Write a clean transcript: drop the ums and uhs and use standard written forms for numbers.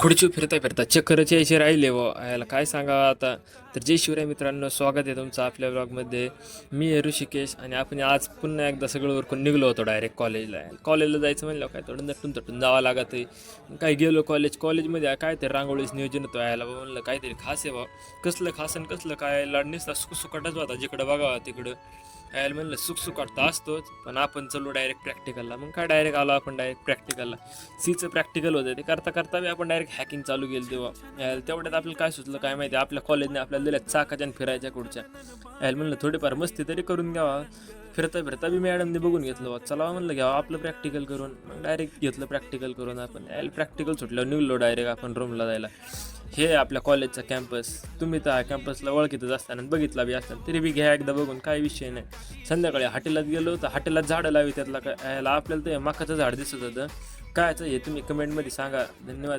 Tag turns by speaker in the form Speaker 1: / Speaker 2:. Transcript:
Speaker 1: खुर्ची फिरता फिरता चक्करच यायचे राहिले व याला काय सांगावं आता. तर जय शिवराय मित्रांनो, स्वागत आहे तुमचं आपल्या ब्लॉगमध्ये. मी आहे ऋषिकेश आणि आपण आज पुन्हा एकदा सगळं उरकून निघलो होतो डायरेक्ट कॉलेजला जायचं म्हणलं काय थोडं नटून तटून जावं लागत आहे. काय गेलो कॉलेजमध्ये काय ते रांगोळीच नियोजन होतं यायला म्हणलं काहीतरी खास आहे बा. कसलं खास आणि कसलं काय लाडणीसला सुकसुकाटच होता जिकडं बघावं तिकडं. यायला म्हणलं सुकसुकाट तर असतोच, पण आपण चलो डायरेक्ट प्रॅक्टिकलला. मग काय डायरेक्ट आलो आपण डायरेक्ट प्रॅक्टिकलला. सीचं प्रॅक्टिकल होतं ते करता करता बी आपण डायरेक्ट हॅकिंग चालू केलं तेव्हा. यायला तेवढ्यात आपल्याला काय सुचलं काय माहिती, आपल्या कॉलेजने आपल्याला दिल्या चाकाच्या आणि फिरायच्या कुठच्या. यायला म्हणलं थोडीफार मस्ती तरी करून घ्यावा. फिरता फिरता बी मॅडमने बघून घेतलं बा, चला म्हणलं घ्यावं आपलं प्रॅक्टिकल करून. मग डायरेक्ट घेतलं प्रॅक्टिकल करून आपण. यायला प्रॅक्टिकल सुटल्यावर निघलो डायरेक्ट आपण रूमला जायला. हे आपल्या कॉलेजचा कॅम्पस. तुम्ही तर कॅम्पसला ओळखीतच असताना बघितला बी असताना तरी बी घ्या एकदा बघून, काय विषय नाही. संध्याकाळी हॉटेलात गेलो तर हॉटेलात झाडं लावी त्यातला काय यायला आपल्याला ते मकाचं झाड दिसत होतं. कायचं हे तुम्ही कमेंटमध्ये सांगा. धन्यवाद.